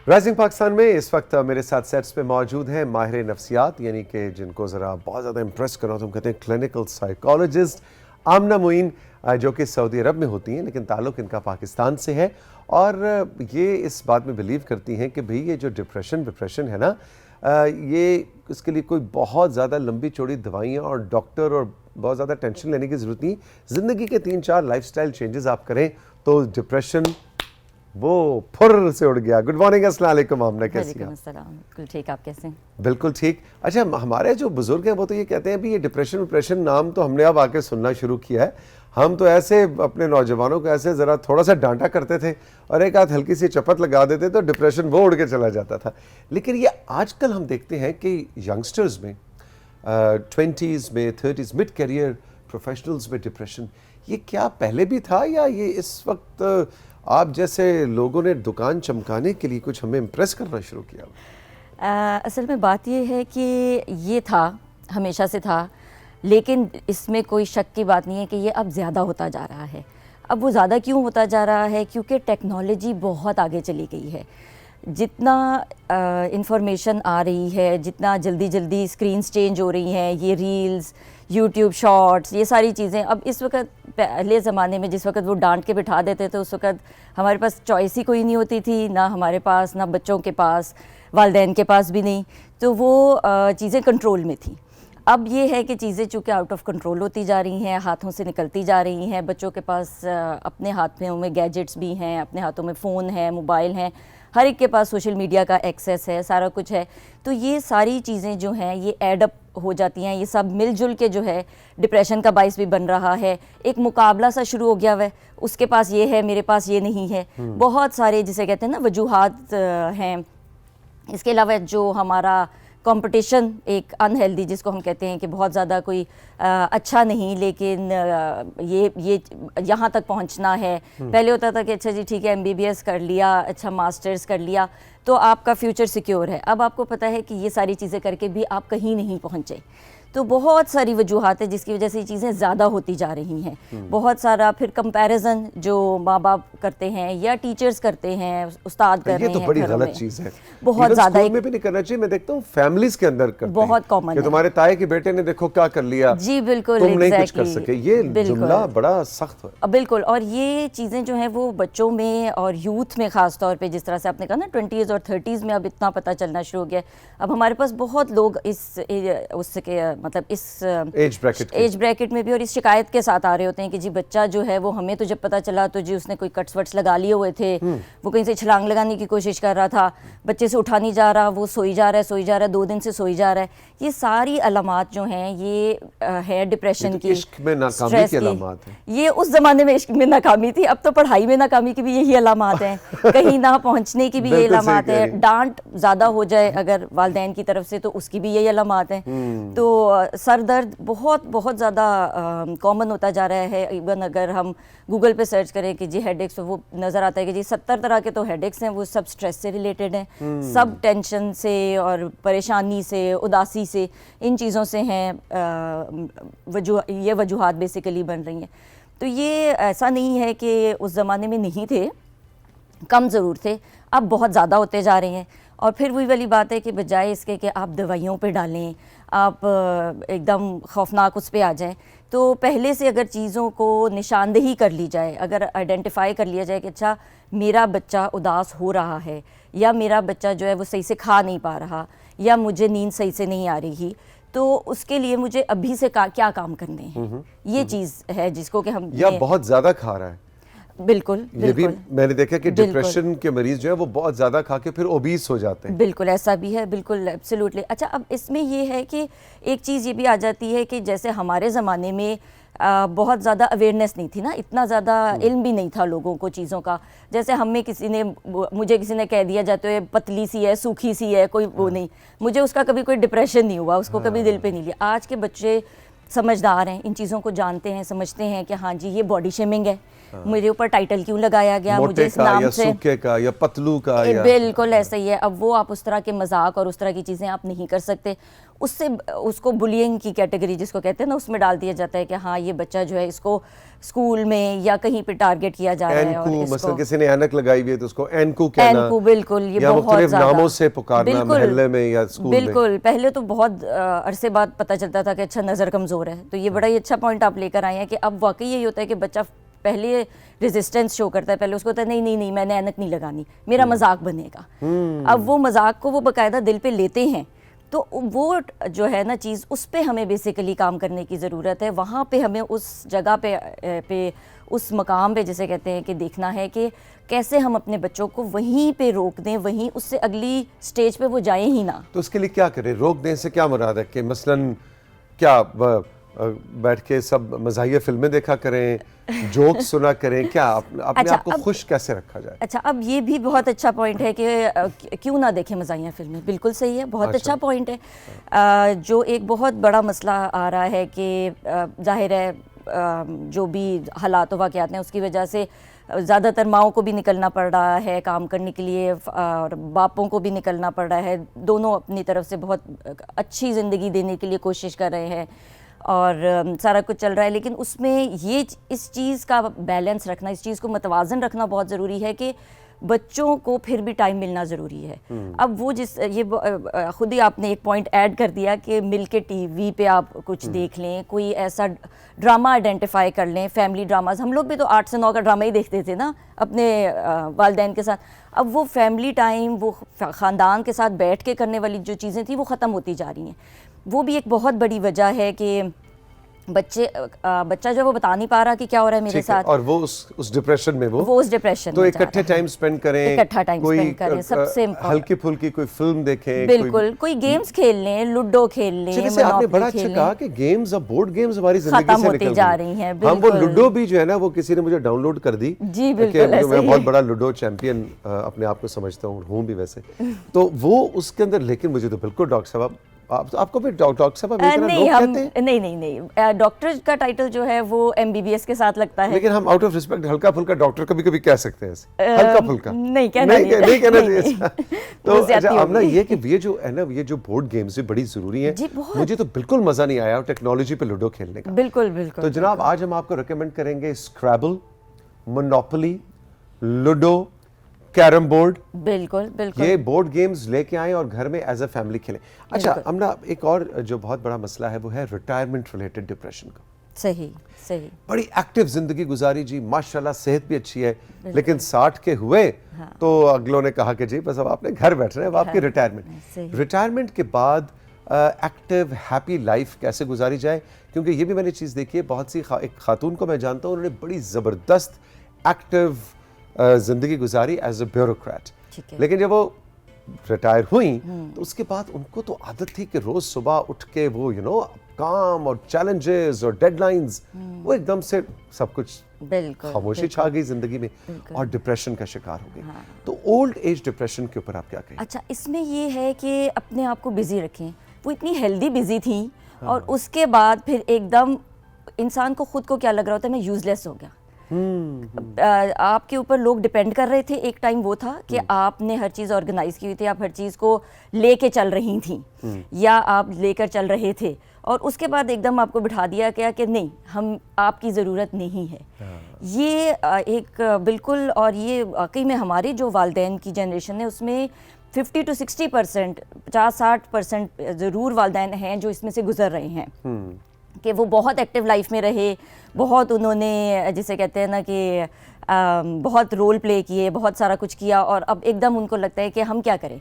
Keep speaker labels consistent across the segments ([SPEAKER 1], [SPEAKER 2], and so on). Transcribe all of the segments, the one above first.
[SPEAKER 1] Rising Pakistan میں اس وقت میرے ساتھ سیٹس پہ موجود ہیں ماہر نفسیات، یعنی کہ جن کو ذرا بہت زیادہ امپریس کرنا تو ہم کہتے ہیں کلینکل سائیکالوجسٹ آمنہ معین، جو کہ سعودی عرب میں ہوتی ہیں لیکن تعلق ان کا پاکستان سے ہے، اور یہ اس بات میں بلیو کرتی ہیں کہ بھئی یہ جو ڈپریشن ہے نا، یہ اس کے لیے کوئی بہت زیادہ لمبی چوڑی دوائیاں اور ڈاکٹر اور بہت زیادہ ٹینشن لینے کی ضرورت نہیں. زندگی کے 3-4 لائف سٹائل چینجز آپ کریں تو ڈپریشن وہ پھر سے اڑ گیا. گڈ مارننگ، السلام علیکم آمنہ، کیسی ہیں؟
[SPEAKER 2] وعلیکم السلام، بالکل ٹھیک. آپ کیسے ہیں؟
[SPEAKER 1] بالکل ٹھیک. اچھا، ہمارے جو بزرگ ہیں وہ تو یہ کہتے ہیں بھی یہ ڈپریشن نام تو ہم نے اب آ کے سننا شروع کیا ہے. ہم تو ایسے اپنے نوجوانوں کو ایسے ذرا تھوڑا سا ڈانٹا کرتے تھے اور ایک آدھ ہلکی سی چپت لگا دیتے تو ڈپریشن وہ اڑ کے چلا جاتا تھا. لیکن یہ آج کل ہم دیکھتے ہیں کہ ینگسٹرز میں 20s میں 30s مڈ کیریئر پروفیشنلز میں ڈپریشن، یہ کیا پہلے بھی تھا یا یہ اس وقت آپ جیسے لوگوں نے دکان چمکانے کے لیے کچھ ہمیں امپریس کرنا شروع کیا؟
[SPEAKER 2] اصل میں بات یہ ہے کہ یہ تھا، ہمیشہ سے تھا، لیکن اس میں کوئی شک کی بات نہیں ہے کہ یہ اب زیادہ ہوتا جا رہا ہے. اب وہ زیادہ کیوں ہوتا جا رہا ہے؟ کیونکہ ٹیکنالوجی بہت آگے چلی گئی ہے. جتنا انفارمیشن آ رہی ہے، جتنا جلدی اسکرینز چینج ہو رہی ہیں، یہ ریلز، یوٹیوب شارٹس، یہ ساری چیزیں. اب اس وقت پہلے زمانے میں جس وقت وہ ڈانٹ کے بٹھا دیتے تھے، اس وقت ہمارے پاس چوائس ہی کوئی نہیں ہوتی تھی، نہ ہمارے پاس، نہ بچوں کے پاس، والدین کے پاس بھی نہیں. تو وہ چیزیں کنٹرول میں تھیں. اب یہ ہے کہ چیزیں چونکہ آؤٹ آف کنٹرول ہوتی جا رہی ہیں، ہاتھوں سے نکلتی جا رہی ہیں. بچوں کے پاس اپنے ہاتھوں میں گیجٹس بھی ہیں، اپنے ہاتھوں میں فون ہے، موبائل ہیں، ہر ایک کے پاس سوشل میڈیا کا ایکسیس ہے، سارا کچھ ہے. تو یہ ساری چیزیں جو ہیں یہ ایڈ اپ ہو جاتی ہیں، یہ سب مل جل کے جو ہے ڈپریشن کا باعث بھی بن رہا ہے. ایک مقابلہ سا شروع ہو گیا ہے، اس کے پاس یہ ہے، میرے پاس یہ نہیں ہے. بہت سارے جسے کہتے ہیں نا وجوہات ہیں. اس کے علاوہ جو ہمارا کمپٹیشن ایک انہیلدی جس کو ہم کہتے ہیں کہ بہت زیادہ کوئی اچھا نہیں، لیکن یہ یہاں تک پہنچنا ہے. پہلے ہوتا تھا کہ اچھا جی ٹھیک ہے MBBS کر لیا، اچھا ماسٹرز کر لیا تو آپ کا فیوچر سیکیور ہے. اب آپ کو پتہ ہے کہ یہ ساری چیزیں کر کے بھی آپ کہیں نہیں پہنچے. تو بہت ساری وجوہات ہیں جس کی وجہ سے یہ چیزیں زیادہ ہوتی جا رہی ہیں. بہت سارا پھر کمپیریزن جو ماں باپ کرتے ہیں یا ٹیچرز کرتے ہیں، استاد کر رہے ہیں.
[SPEAKER 1] یہ تو بڑی غلط چیز ہے،
[SPEAKER 2] بہت زیادہ.
[SPEAKER 1] اسکول میں بھی نہیں کرنا چاہیے. میں دیکھتا ہوں فیملیز کے اندر کرتے ہیں،
[SPEAKER 2] بہت کامن
[SPEAKER 1] کہ
[SPEAKER 2] ہے.
[SPEAKER 1] تمہارے تائے کے بیٹے نے دیکھو کیا کر لیا،
[SPEAKER 2] جی بالکل،
[SPEAKER 1] تم نہیں کچھ کر سکے. یہ جملہ بڑا سخت ہے.
[SPEAKER 2] بالکل. اور یہ چیزیں جو ہیں وہ بچوں میں اور یوتھ میں خاص طور پہ، جس طرح سے آپ نے کہا نا 20s اور 30s میں اب اتنا پتہ چلنا شروع ہو گیا. اب ہمارے پاس بہت لوگ اس کے مطلب اس ایج بریکٹ میں بھی اور اس شکایت کے ساتھ آ رہے ہوتے ہیں کہ جی بچہ جو ہے وہ، ہمیں تو جب پتہ چلا تو جی اس نے کوئی کٹس وٹس لگا لیے ہوئے تھے، وہ کہیں سے چھلانگ لگانے کی کوشش کر رہا تھا، بچے سے اٹھا نہیں جا رہا، وہ سوئی جا رہا ہے 2 دن سے سوئی جا رہا ہے. یہ ساری علامات جو ہیں یہ ہے ڈپریشن کی،
[SPEAKER 1] عشق میں ناکامی کی علامات ہیں.
[SPEAKER 2] یہ اس زمانے میں عشق میں ناکامی تھی، اب تو پڑھائی میں ناکامی کی بھی یہی علامات ہیں، کہیں نہ پہنچنے کی بھی یہ علامات ہیں. ڈانٹ زیادہ ہو جائے اگر والدین کی طرف سے تو اس کی بھی یہی علامات ہیں. تو سر درد بہت زیادہ کامن ہوتا جا رہا ہے. ایون اگر ہم گوگل پہ سرچ کریں کہ جی ہیڈ ایکس، وہ نظر آتا ہے کہ جی 70 طرح کے تو ہیڈ ایکس ہیں. وہ سب سٹریس سے ریلیٹڈ ہیں، سب ٹینشن سے اور پریشانی سے، اداسی سے، ان چیزوں سے ہیں. یہ وجوہات بیسیکلی بن رہی ہیں. تو یہ ایسا نہیں ہے کہ اس زمانے میں نہیں تھے، کم ضرور تھے، اب بہت زیادہ ہوتے جا رہے ہیں. اور پھر وہی والی بات ہے کہ بجائے اس کے کہ آپ دوائیوں پہ ڈالیں، آپ ایک دم خوفناک اس پہ آ جائیں، تو پہلے سے اگر چیزوں کو نشاندہی کر لی جائے، اگر آئیڈینٹیفائی کر لیا جائے کہ اچھا میرا بچہ اداس ہو رہا ہے، یا میرا بچہ جو ہے وہ صحیح سے کھا نہیں پا رہا، یا مجھے نیند صحیح سے نہیں آ رہی، تو اس کے لیے مجھے ابھی سے کیا کام کرنے ہیں. یہ چیز ہے جس کو کہ ہم
[SPEAKER 1] یا بہت زیادہ کھا رہا ہے.
[SPEAKER 2] بالکل.
[SPEAKER 1] یہ بھی میں نے دیکھا کہ ڈپریشن کے مریض جو ہے وہ بہت زیادہ کھا کے پھر اوبیس ہو جاتے ہیں.
[SPEAKER 2] بالکل ایسا بھی ہے، بالکل ایبسلیوٹلی. اچھا اب اس میں یہ ہے کہ ایک چیز یہ بھی آ جاتی ہے کہ جیسے ہمارے زمانے میں بہت زیادہ اویئرنیس نہیں تھی نا، اتنا زیادہ علم بھی نہیں تھا لوگوں کو چیزوں کا. جیسے مجھے کسی نے کہہ دیا جاتے ہوئے پتلی سی ہے، سوکھی سی ہے، کوئی وہ نہیں، مجھے اس کا کبھی کوئی ڈپریشن نہیں ہوا، اس کو کبھی دل پہ نہیں لیا. آج کے بچے سمجھدار ہیں، ان چیزوں کو جانتے ہیں، سمجھتے ہیں کہ ہاں جی یہ باڈی شیمنگ ہے، میرے اوپر ٹائٹل کیوں لگایا گیا، مجھے اس نام سے،
[SPEAKER 1] سوکھے کا یا پتلو کا.
[SPEAKER 2] بالکل ایسا ہی ہے. اب وہ آپ اس طرح کے مذاق اور اس طرح کی چیزیں آپ نہیں کر سکتے. اس سے اس کو بلینگ کی کیٹیگری جس کو کہتے ہیں نا اس میں ڈال دیا جاتا ہے کہ ہاں یہ بچہ جو ہے اس کو اسکول میں یا کہیں پہ ٹارگٹ کیا جا رہا ہے. اور
[SPEAKER 1] مثلا کسی نے اینک لگائی ہوئی ہے تو اس کو اینکو کہنا,
[SPEAKER 2] اینکو, بالکل, یہ
[SPEAKER 1] یا
[SPEAKER 2] بہت
[SPEAKER 1] مختلف
[SPEAKER 2] زیادہ
[SPEAKER 1] ناموں سے پکارنا محلے میں یا اسکول میں.
[SPEAKER 2] بالکل, پہلے تو بہت عرصے بعد پتہ چلتا تھا کہ اچھا نظر کمزور ہے, تو یہ بڑا ہی اچھا پوائنٹ آپ لے کر آئے ہیں کہ اب واقعی یہی ہوتا ہے کہ بچہ پہلے ریزسٹنس شو کرتا ہے, پہلے اس کو ہوتا ہے نہیں نہیں نہیں میں نے اینک نہیں لگانی, میرا مذاق بنے گا. اب وہ مذاق کو وہ باقاعدہ دل پہ لیتے ہیں, تو وہ جو ہے نا چیز اس پہ ہمیں بیسیکلی کام کرنے کی ضرورت ہے. وہاں پہ ہمیں اس جگہ پہ اس مقام پہ جسے کہتے ہیں کہ دیکھنا ہے کہ کیسے ہم اپنے بچوں کو وہیں پہ روک دیں, وہیں اس سے اگلی سٹیج پہ وہ جائیں ہی نہ.
[SPEAKER 1] تو اس کے لیے کیا کریں؟ روک دیں سے کیا مراد ہے کہ مثلاً کیا بیٹھ کے سب مزاحیہ فلمیں دیکھا کریں, جوک سنا کریں, کیا اپنے آپ کو خوش کیسے رکھا جائے؟
[SPEAKER 2] اچھا, اب یہ بھی بہت اچھا پوائنٹ ہے کہ کیوں نہ دیکھیں مزاحیہ فلمیں, بالکل صحیح ہے, بہت اچھا پوائنٹ ہے. جو ایک بہت بڑا مسئلہ آ رہا ہے کہ ظاہر ہے جو بھی حالات و واقعات ہیں اس کی وجہ سے زیادہ تر ماؤں کو بھی نکلنا پڑ رہا ہے کام کرنے کے لیے, اور باپوں کو بھی نکلنا پڑ رہا ہے, دونوں اپنی طرف سے بہت اچھی زندگی دینے کے لیے کوشش کر رہے ہیں اور سارا کچھ چل رہا ہے. لیکن اس میں یہ اس چیز کا بیلنس رکھنا, اس چیز کو متوازن رکھنا بہت ضروری ہے کہ بچوں کو پھر بھی ٹائم ملنا ضروری ہے. اب وہ یہ خود ہی آپ نے ایک پوائنٹ ایڈ کر دیا کہ مل کے ٹی وی پہ آپ کچھ دیکھ لیں, کوئی ایسا ڈرامہ آئیڈینٹیفائی کر لیں, فیملی ڈراماز. ہم لوگ بھی تو 8 سے 9 کا ڈرامہ ہی دیکھتے تھے نا اپنے والدین کے ساتھ. اب وہ فیملی ٹائم, وہ خاندان کے ساتھ بیٹھ کے کرنے والی جو چیزیں تھیں وہ ختم ہوتی جا رہی ہیں. وہ بھی ایک بہت بڑی وجہ ہے کہ بچہ جو وہ بتا نہیں پا رہا کہ کیا ہو رہا ہے میرے ساتھ,
[SPEAKER 1] اور وہ اس ڈپریشن میں
[SPEAKER 2] وہ اس ڈپریشن
[SPEAKER 1] تو اکٹھے ٹائم سپینڈ کریں,
[SPEAKER 2] سب سے
[SPEAKER 1] ہلکی پھلکی کوئی فلم دیکھیں,
[SPEAKER 2] بالکل, کوئی گیمز کھیل لیں, لوڈو کھیل لیں.
[SPEAKER 1] جیسے آپ نے بڑا اچھا کہا کہ گیمز, اب بورڈ گیمز ہماری زندگی سے نکل
[SPEAKER 2] جا رہی ہیں.
[SPEAKER 1] ہم وہ لوڈو بھی جو ہے نا وہ کسی نے مجھے ڈاؤن لوڈ کر دی,
[SPEAKER 2] جی بالکل,
[SPEAKER 1] میں بہت بڑا لوڈو چیمپئن اپنے آپ کو سمجھتا ہوں بھی ویسے, تو وہ اس کے اندر. لیکن مجھے تو بالکل ڈاکٹر صاحب, آپ کو بھی ڈاکٹر صاحب نہیں, ڈاکٹر کا ٹائٹل جو ہے وہ MBBS کے ساتھ لگتا ہے, لیکن ہم آؤٹ آف ریسپیکٹ ہلکا پھلکا ڈاکٹر کبھی کبھی کہہ سکتے ہیں, ہلکا پھلکا
[SPEAKER 2] نہیں کہنا
[SPEAKER 1] چاہیے. تو آمنہ یہ کہ یہ جو ہے نا یہ جو بورڈ گیمز بھی بڑی ضروری ہیں. مجھے تو بالکل مزہ نہیں آیا ٹیکنالوجی پہ لوڈو کھیلنے کا.
[SPEAKER 2] بالکل بالکل.
[SPEAKER 1] تو جناب آج ہم آپ کو ریکمینڈ کریں گے اسکریبل, مونوپولی, لوڈو, کیرم بورڈ.
[SPEAKER 2] بالکل بالکل,
[SPEAKER 1] یہ بورڈ گیمز لے کے آئیں اور گھر میں ایز اے فیملی کھیلیں. اچھا امنہ, ایک اور جو بہت بڑا مسئلہ ہے وہ ہے ریٹائرمنٹ ریلیٹڈ ڈپریشن کا.
[SPEAKER 2] صحیح صحیح,
[SPEAKER 1] بڑی ایکٹیو زندگی گزاری جی, ماشاءاللہ صحت بھی اچھی ہے, لیکن 60 کے ہوئے تو اگلوں نے کہا کہ جی بس اب آپ نے گھر بیٹھ رہے ہیں, اب آپ کی ریٹائرمنٹ کے بعد ایکٹیو ہیپی لائف کیسے گزاری جائے. کیونکہ یہ بھی میں نے چیز دیکھی ہے, بہت سی ایک خاتون کو میں جانتا ہوں, انہوں نے بڑی زبردست ایکٹیو زندگی گزاری ایز اے بیوروکریٹ, لیکن جب وہ ریٹائر ہوئیں تو اس کے بعد ان کو تو عادت تھی کہ روز صبح اٹھ کے وہ کام اور چیلنجز اور ڈیڈ لائنز, وہ ایک دم سے سب کچھ خاموشی چھا گئی زندگی میں اور ڈپریشن کا شکار ہو گئی. تو اولڈ ایج ڈپریشن کے اوپر آپ کیا کہیں؟
[SPEAKER 2] اچھا, اس میں یہ ہے کہ اپنے آپ کو بزی رکھیں. وہ اتنی ہیلدی بزی تھیں اور اس کے بعد پھر ایک دم انسان کو خود کو کیا لگ رہا ہوتا ہے میں یوز لیس ہو گیا. آپ کے اوپر لوگ ڈیپینڈ کر رہے تھے, ایک ٹائم وہ تھا کہ آپ نے ہر چیز آرگنائز کی ہوئی تھی, آپ ہر چیز کو لے کے چل رہی تھیں یا آپ لے کر چل رہے تھے, اور اس کے بعد ایک دم آپ کو بٹھا دیا گیا کہ نہیں ہم آپ کی ضرورت نہیں ہے. یہ ایک بالکل, اور یہ واقعی میں ہمارے جو والدین کی جنریشن ہے اس میں 50 to 60%, 50-60% ضرور والدین ہیں جو اس میں سے گزر رہے ہیں کہ وہ بہت ایکٹیو لائف میں رہے, بہت انہوں نے جسے کہتے ہیں نا کہ بہت رول پلے کیے, بہت سارا کچھ کیا, اور اب ایک دم ان کو لگتا ہے کہ ہم کیا کریں,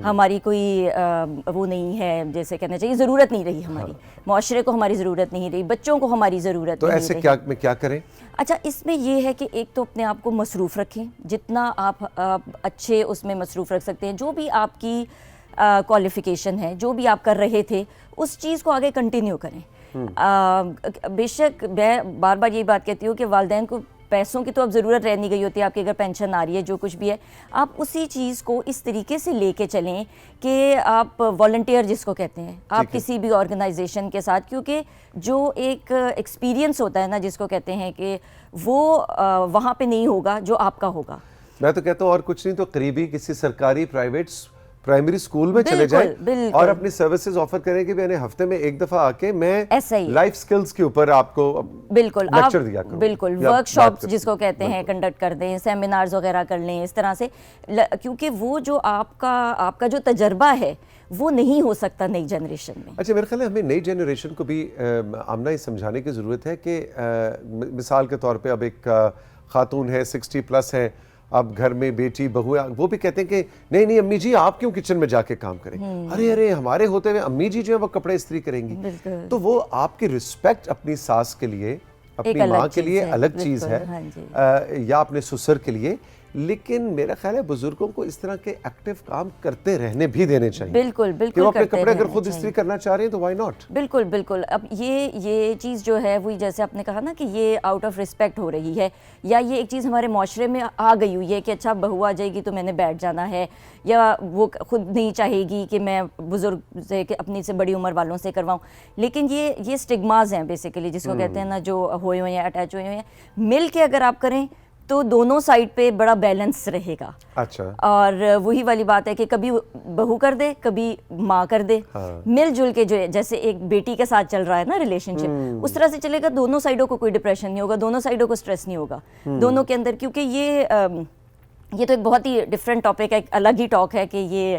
[SPEAKER 2] ہماری کوئی وہ نہیں ہے, جیسے کہنا چاہیے ضرورت نہیں رہی ہماری, معاشرے کو ہماری ضرورت نہیں رہی, بچوں کو ہماری ضرورت
[SPEAKER 1] تو
[SPEAKER 2] نہیں
[SPEAKER 1] ایسے
[SPEAKER 2] رہی.
[SPEAKER 1] کیا کریں؟
[SPEAKER 2] اچھا, اس میں یہ ہے کہ ایک تو اپنے آپ کو مصروف رکھیں, جتنا آپ اچھے اس میں مصروف رکھ سکتے ہیں. جو بھی آپ کی کوالیفیکیشن ہے, جو بھی آپ کر رہے تھے اس چیز کو آگے کنٹینیو کریں. بے شک میں بار بار یہی بات کہتی ہوں کہ والدین کو پیسوں کی تو اب ضرورت رہ نہیں گئی ہوتی ہے, آپ کی اگر پینشن آ رہی ہے جو کچھ بھی ہے, آپ اسی چیز کو اس طریقے سے لے کے چلیں کہ آپ والنٹیئر جس کو کہتے ہیں, آپ کسی بھی آرگنائزیشن کے ساتھ, کیونکہ جو ایک ایکسپیرینس ہوتا ہے نا جس کو کہتے ہیں کہ وہ وہاں پہ نہیں ہوگا جو آپ کا ہوگا.
[SPEAKER 1] میں تو کہتا ہوں اور کچھ نہیں تو قریبی کسی سرکاری پرائیویٹ پرائمری اسکول میں چلے
[SPEAKER 2] بالکل،
[SPEAKER 1] جائیں
[SPEAKER 2] بالکل۔
[SPEAKER 1] اور اپنی سروسز آفر کریں کہ میں نے ہفتے میں ایک دفعہ آ کے میں
[SPEAKER 2] ایسا ہی
[SPEAKER 1] لائف سکلز کے اوپر آپ کو
[SPEAKER 2] بالکل آپ
[SPEAKER 1] لیکچر دیا کروں،
[SPEAKER 2] بالکل
[SPEAKER 1] یا
[SPEAKER 2] ورک
[SPEAKER 1] بات
[SPEAKER 2] شاپس
[SPEAKER 1] کروں۔
[SPEAKER 2] جس کو کہتے ہیں کنڈکٹ کر دیں، سیمینارز وغیرہ کر لیں اس طرح سے، کیونکہ وہ جو آپ کا جو تجربہ ہے وہ نہیں ہو سکتا نئی جنریشن میں۔
[SPEAKER 1] اچھا میرے خیال ہے ہمیں نئی جنریشن کو بھی آمنہ یہ سمجھانے کی ضرورت ہے کہ مثال کے طور پہ اب ایک خاتون ہے 60+ ہے، اب گھر میں بیٹی بہو ہے، وہ بھی کہتے ہیں کہ نہیں نہیں امی جی آپ کیوں کچن میں جا کے کام کریں، ارے ہمارے ہوتے ہوئے امی جی جو ہے وہ کپڑے استری کریں گی۔
[SPEAKER 2] بالکل
[SPEAKER 1] تو وہ آپ کی رسپیکٹ اپنی ساس کے لیے، اپنی ماں کے لیے الگ چیز ہے، یا اپنے سسر کے لیے، لیکن میرا خیال ہے بزرگوں کو اس طرح کے ایکٹیو کام کرتے رہنے بھی دینے چاہیے۔
[SPEAKER 2] بالکل
[SPEAKER 1] کہ
[SPEAKER 2] بالکل
[SPEAKER 1] وہ اپنے
[SPEAKER 2] کرتے
[SPEAKER 1] کپڑے اگر
[SPEAKER 2] رہنا
[SPEAKER 1] خود
[SPEAKER 2] چاہیے۔
[SPEAKER 1] استری کرنا چاہ رہے ہیں تو وائی ناٹ۔
[SPEAKER 2] بالکل بالکل، اب یہ چیز جو ہے وہی جیسے آپ نے کہا نا کہ یہ آؤٹ آف رسپیکٹ ہو رہی ہے، یا یہ ایک چیز ہمارے معاشرے میں آ گئی ہوئی ہے کہ اچھا بہو آ جائے گی تو میں نے بیٹھ جانا ہے، یا وہ خود نہیں چاہے گی کہ میں بزرگ سے اپنی سے بڑی عمر والوں سے کرواؤں۔ لیکن یہ سٹگماز ہیں بیسیکلی، جس کو کہتے ہیں نا، جو ہوئے ہوئے ہیں، اٹیچ ہوئے ہوئے ہیں، مل کے اگر آپ کریں تو دونوں سائڈ پہ بڑا بیلنس رہے گا۔
[SPEAKER 1] اچھا،
[SPEAKER 2] اور وہی والی بات ہے کہ کبھی بہو کر دے کبھی ماں کر دے، مل جل کے جو ہے، جیسے ایک بیٹی کے ساتھ چل رہا ہے نا ریلیشن شپ، اس طرح سے چلے گا، دونوں سائڈوں کو کوئی ڈپریشن نہیں ہوگا، دونوں سائڈوں کو سٹریس نہیں ہوگا دونوں کے اندر، کیونکہ یہ تو ایک بہت ہی ڈفرینٹ ٹاپک ہے، ایک الگ ہی ٹاک ہے کہ یہ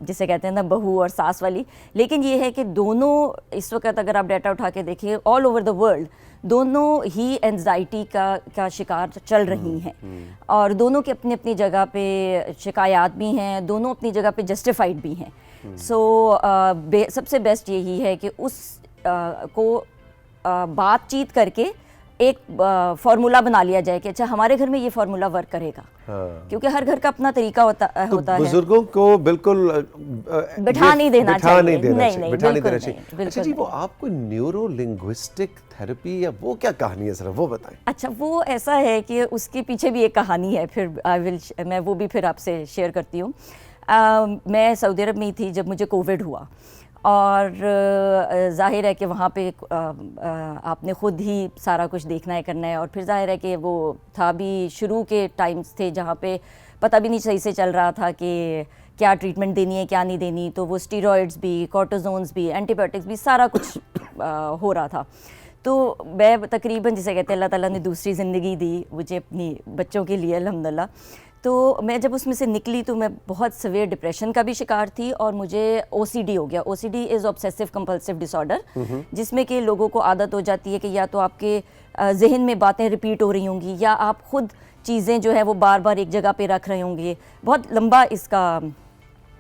[SPEAKER 2] جسے کہتے ہیں نا بہو اور ساس والی، لیکن یہ ہے کہ دونوں اس وقت اگر آپ ڈیٹا اٹھا کے دیکھیں آل اوور دا ورلڈ دونوں ہی اینزائٹی کا شکار چل رہی ہیں، اور دونوں کے اپنی اپنی جگہ پہ شکایات بھی ہیں، دونوں اپنی جگہ پہ جسٹیفائڈ بھی ہیں۔ سو سب سے بیسٹ یہی ہے کہ اس کو بات چیت کر کے ایک فارمولا بنا لیا جائے کہ اچھا ہمارے گھر میں یہ فارمولا ورک کرے گا، کیونکہ ہر گھر کا اپنا طریقہ ہوتا ہے۔
[SPEAKER 1] بزرگوں کو بالکل
[SPEAKER 2] بٹھا نہیں دینا چاہیے،
[SPEAKER 1] بٹھا نہیں دینا چاہیے۔ اچھا جی، وہ آپ کو نیورو لنگوسٹک تھراپی یا وہ کیا کہانی ہے، ذرا وہ بتائیں۔
[SPEAKER 2] اچھا، وہ ایسا ہے کہ اس کے پیچھے بھی ایک کہانی ہے، پھر میں وہ بھی پھر آپ سے شیئر کرتی ہوں۔ میں سعودی عرب میں ہی تھی جب مجھے کووڈ ہوا، اور ظاہر ہے کہ وہاں پہ آپ نے خود ہی سارا کچھ دیکھنا ہے، کرنا ہے، اور پھر ظاہر ہے کہ وہ تھا بھی شروع کے ٹائمز تھے جہاں پہ پتہ بھی نہیں صحیح سے چل رہا تھا کہ کیا ٹریٹمنٹ دینی ہے کیا نہیں دینی، تو وہ اسٹیرائڈز بھی، کورٹیزونز بھی، اینٹی بایوٹکس بھی، سارا کچھ ہو رہا تھا۔ تو میں تقریباً جسے کہتے ہیں اللہ تعالیٰ نے دوسری زندگی دی مجھے اپنی بچوں کے لیے الحمدللہ، تو میں جب اس میں سے نکلی تو میں بہت سویئر ڈپریشن کا بھی شکار تھی، اور مجھے OCD ہو گیا۔ OCD از آبسیسو کمپلسیو ڈس آرڈر، جس میں کہ لوگوں کو عادت ہو جاتی ہے کہ یا تو آپ کے ذہن میں باتیں ریپیٹ ہو رہی ہوں گی، یا آپ خود چیزیں جو ہے وہ بار بار ایک جگہ پہ رکھ رہے ہوں گے۔ بہت لمبا اس کا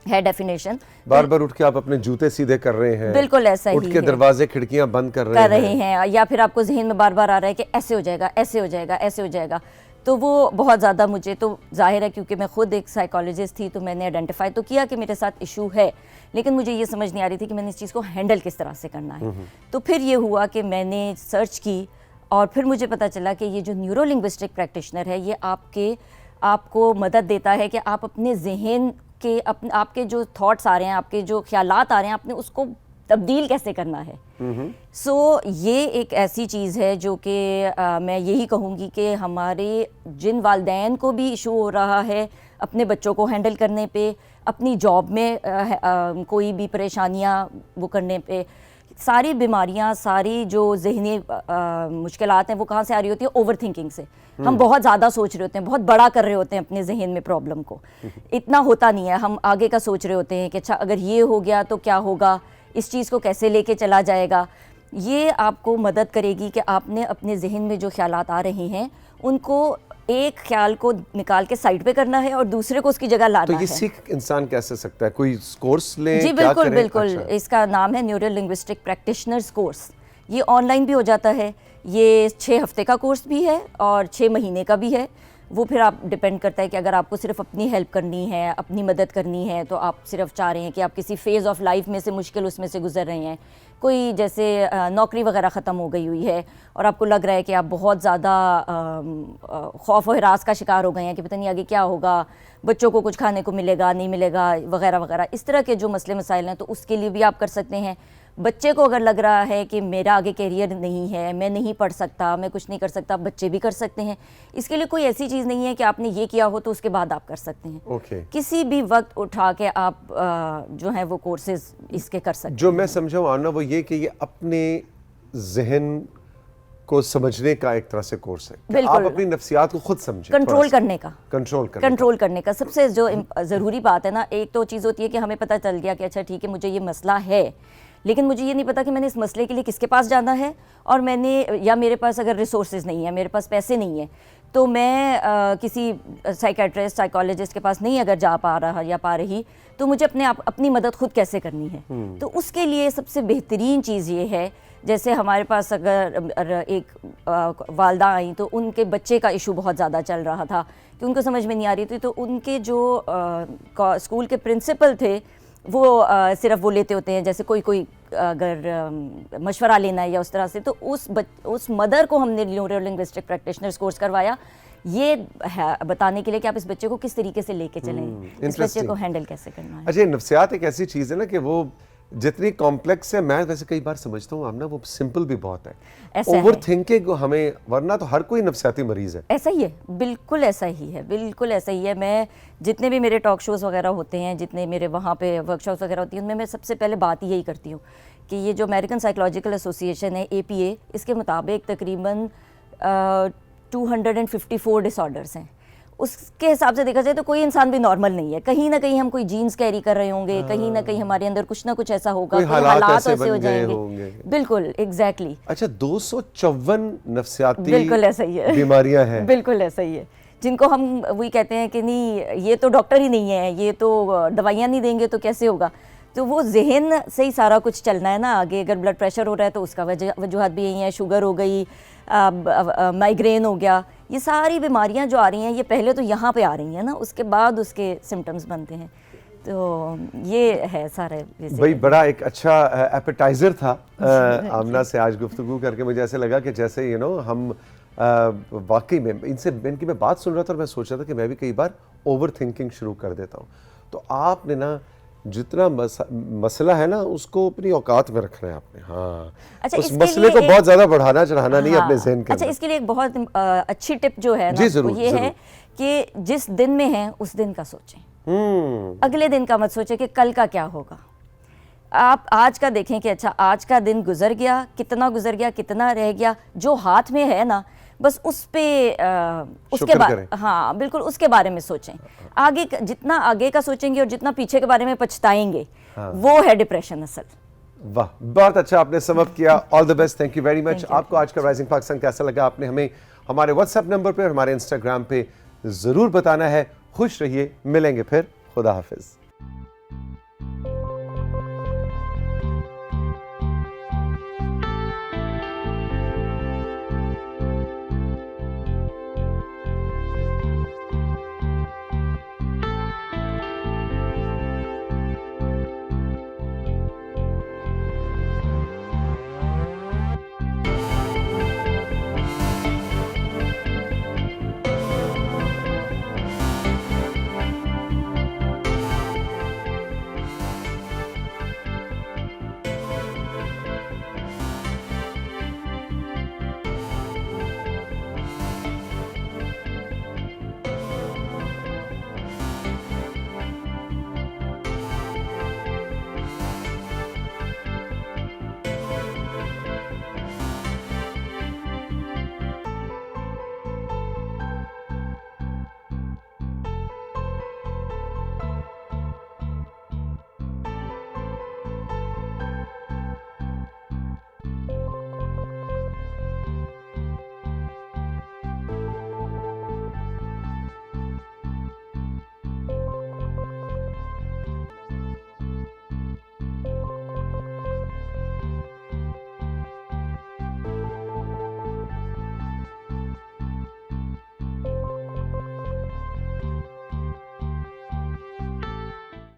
[SPEAKER 2] ہے ڈیفینیشن،
[SPEAKER 1] بار بار اٹھ کے آپ اپنے جوتے سیدھے کر رہے ہیں،
[SPEAKER 2] بالکل ایسا ہی
[SPEAKER 1] اٹھ کے دروازے کھڑکیاں بند کر رہے ہیں،
[SPEAKER 2] یا پھر آپ کو ذہن میں بار بار آ رہا ہے کہ ایسے ہو جائے گا، ایسے ہو جائے گا، ایسے ہو جائے گا۔ تو وہ بہت زیادہ مجھے تو ظاہر ہے کیونکہ میں خود ایک سائیکالوجسٹ تھی، تو میں نے آئیڈینٹیفائی تو کیا کہ میرے ساتھ ایشو ہے، لیکن مجھے یہ سمجھ نہیں آ رہی تھی کہ میں نے اس چیز کو ہینڈل کس طرح سے کرنا ہے۔ تو پھر یہ ہوا کہ میں نے سرچ کی، اور پھر مجھے پتہ چلا کہ یہ جو نیورو لنگوسٹک پریکٹیشنر ہے، یہ آپ کو مدد دیتا ہے کہ آپ اپنے ذہن کے آپ کے جو تھاٹس آ رہے ہیں، آپ کے جو خیالات آ رہے ہیں، آپ نے اس کو تبدیل کیسے کرنا ہے۔ سو یہ ایک ایسی چیز ہے جو کہ میں یہی کہوں گی کہ ہمارے جن والدین کو بھی ایشو ہو رہا ہے اپنے بچوں کو ہینڈل کرنے پہ، اپنی جاب میں کوئی بھی پریشانیاں وہ کرنے پہ، ساری بیماریاں، ساری جو ذہنی مشکلات ہیں وہ کہاں سے آ رہی ہوتی ہیں؟ اوور تھنکنگ سے۔ ہم بہت زیادہ سوچ رہے ہوتے ہیں، بہت بڑا کر رہے ہوتے ہیں اپنے ذہن میں پرابلم کو، اتنا ہوتا نہیں ہے، ہم آگے کا سوچ رہے ہوتے ہیں کہ اچھا اگر یہ ہو گیا تو کیا ہوگا، اس چیز کو کیسے لے کے چلا جائے گا۔ یہ آپ کو مدد کرے گی کہ آپ نے اپنے ذہن میں جو خیالات آ رہے ہیں ان کو ایک خیال کو نکال کے سائڈ پہ کرنا ہے اور دوسرے کو اس کی جگہ لانا ہے۔
[SPEAKER 1] تو یہ سیکھ انسان کیسے سکتا ہے؟ کوئی کورس لیں؟
[SPEAKER 2] جی بالکل بالکل، اس کا نام ہے نیورو لنگوسٹک پریکٹیشنرز کورس۔ یہ آن لائن بھی ہو جاتا ہے، یہ 6 ہفتے کا کورس بھی ہے اور 6 مہینے کا بھی ہے۔ وہ پھر آپ ڈپینڈ کرتا ہے کہ اگر آپ کو صرف اپنی ہیلپ کرنی ہے، اپنی مدد کرنی ہے، تو آپ صرف چاہ رہے ہیں کہ آپ کسی فیز آف لائف میں سے مشکل اس میں سے گزر رہے ہیں، کوئی جیسے نوکری وغیرہ ختم ہو گئی ہوئی ہے اور آپ کو لگ رہا ہے کہ آپ بہت زیادہ خوف و ہراس کا شکار ہو گئے ہیں کہ پتہ نہیں آگے کیا ہوگا، بچوں کو کچھ کھانے کو ملے گا نہیں ملے گا وغیرہ وغیرہ، اس طرح کے جو مسئلے مسائل ہیں تو اس کے لیے بھی آپ کر سکتے ہیں۔ بچے کو اگر لگ رہا ہے کہ میرا آگے کیریئر نہیں ہے, میں نہیں پڑھ سکتا, میں کچھ نہیں کر سکتا, بچے بھی کر سکتے ہیں. اس کے لیے کوئی ایسی چیز نہیں ہے کہ آپ نے یہ کیا ہو تو اس کے بعد آپ کر سکتے ہیں. کسی بھی وقت اٹھا کے آپ جو ہیں وہ کورسز اس کے کر سکتے ہیں.
[SPEAKER 1] جو میں سمجھا ہوں آمنہ وہ یہ کہ یہ اپنے ذہن کو سمجھنے کا ایک طرح سے کورس ہے کہ آپ اپنی نفسیات کو خود سمجھیں,
[SPEAKER 2] کنٹرول کرنے کا,
[SPEAKER 1] کنٹرول
[SPEAKER 2] کرنے کا سب سے جو ضروری بات ہے نا. ایک تو چیز ہوتی ہے کہ ہمیں پتہ چل گیا کہ اچھا ٹھیک ہے مجھے یہ مسئلہ ہے, لیکن مجھے یہ نہیں پتا کہ میں نے اس مسئلے کے لیے کس کے پاس جانا ہے, اور میں نے یا میرے پاس اگر ریسورسز نہیں ہے, میرے پاس پیسے نہیں ہیں, تو میں کسی سائیکیٹرسٹ سائیکالوجسٹ کے پاس نہیں اگر جا پا رہا یا پا رہی, تو مجھے اپنی مدد خود کیسے کرنی ہے. تو اس کے لیے سب سے بہترین چیز یہ ہے, جیسے ہمارے پاس اگر ایک والدہ آئیں تو ان کے بچے کا ایشو بہت زیادہ چل رہا تھا کہ ان کو سمجھ میں نہیں آ رہی تھی, تو ان کے جو اسکول کے پرنسپل تھے وہ صرف وہ لیتے ہوتے ہیں, جیسے کوئی اگر مشورہ لینا ہے یا اس طرح سے, تو اس مدر کو ہم نے نیورو لنگوسٹک پریکٹیشنرز کورس کروایا, یہ بتانے کے لیے کہ آپ اس بچے کو کس طریقے سے لے کے چلیں, اس بچے کو ہینڈل کیسے کرنا ہے.
[SPEAKER 1] اچھا, نفسیات ایک ایسی چیز ہے نا کہ وہ جتنی کمپلیکس ہے, میں ویسے کئی بار سمجھتا ہوں آمنہ وہ سمپل بھی بہت ہے. اوور تھنکنگ ہمیں, ورنہ تو ہر کوئی نفسیاتی مریض ہے.
[SPEAKER 2] ایسا ہی ہے, بالکل ایسا ہی ہے, بالکل ایسا ہی ہے. میں جتنے بھی میرے ٹاک شوز وغیرہ ہوتے ہیں, جتنے میرے وہاں پہ ورک شاپس وغیرہ ہوتی ہیں, ان میں سب سے پہلے بات یہی کرتی ہوں کہ یہ جو امریکن سائیکولوجیکل ایسوسی ایشن ہے APA, اس کے مطابق تقریباً 254 ڈس آرڈرس ہیں. اس کے حساب سے دیکھا جائے تو کوئی انسان بھی نارمل نہیں ہے, کہیں نہ کہیں ہم کوئی جینز کیری کر رہے ہوں گے, کہیں نہ کہیں ہمارے اندر کچھ نہ کچھ ایسا ہوگا, کوئی حالات ایسے ہو جائیں گے. بالکل ایگزیکٹلی.
[SPEAKER 1] اچھا, 254 نفسیاتی
[SPEAKER 2] بالکل ایسا ہی ہے,
[SPEAKER 1] بیماریاں ہیں,
[SPEAKER 2] بالکل ایسا ہی ہے, جن کو ہم وہی کہتے ہیں کہ نہیں یہ تو ڈاکٹر ہی نہیں ہے, یہ تو دوائیاں نہیں دیں گے تو کیسے ہوگا. تو وہ ذہن سے ہی سارا کچھ چلنا ہے نا آگے. اگر بلڈ پریشر ہو رہا ہے تو اس کا وجوہات بھی یہی ہیں, شوگر ہو گئی, مائیگرین ہو گیا, یہ ساری بیماریاں جو آ رہی ہیں یہ پہلے تو یہاں پہ آ رہی ہیں نا, اس کے بعد اس کے سمٹمز بنتے ہیں. تو یہ ہے سارا.
[SPEAKER 1] بھائی بڑا ایک اچھا ایپیٹائزر تھا آمنہ سے آج گفتگو کر کے. مجھے ایسے لگا کہ جیسے ہم واقعی میں ان کی میں بات سن رہا تھا اور میں سوچ رہا تھا کہ میں بھی کئی بار اوور تھنکنگ شروع کر دیتا ہوں. تو آپ نے نا جتنا مسئلہ ہے نا اس کو اپنی اوقات میں رکھنا ہے آپ نے. ہاں, اس مسئلے کو بہت زیادہ بڑھانا چڑھانا نہیں اپنے ذہن کے اندر.
[SPEAKER 2] اچھا, اس کے لیے ایک بہت اچھی ٹپ جو ہے نا وہ یہ ہے کہ جس دن میں ہیں اس دن کا سوچیں, اگلے دن کا مت سوچیں کہ کل کا کیا ہوگا. آپ آج کا دیکھیں کہ اچھا آج کا دن گزر گیا, کتنا گزر گیا, کتنا رہ گیا, جو ہاتھ میں ہے نا بس اس پہ اس کے بارے, ہاں بالکل اس کے بارے میں سوچیں. آگے جتنا آگے کا سوچیں گے اور جتنا پیچھے کے بارے میں پچھتائیں گے وہ ہے ڈپریشن اصل.
[SPEAKER 1] واہ, بہت اچھا آپ نے سم اپ کیا. All the best, thank you very much. آپ کو آج کا رائزنگ پاکستان کیسا لگا آپ نے ہمیں ہمارے واٹس ایپ نمبر پہ اور ہمارے انسٹاگرام پہ ضرور بتانا ہے. خوش رہیے, ملیں گے پھر. خدا حافظ.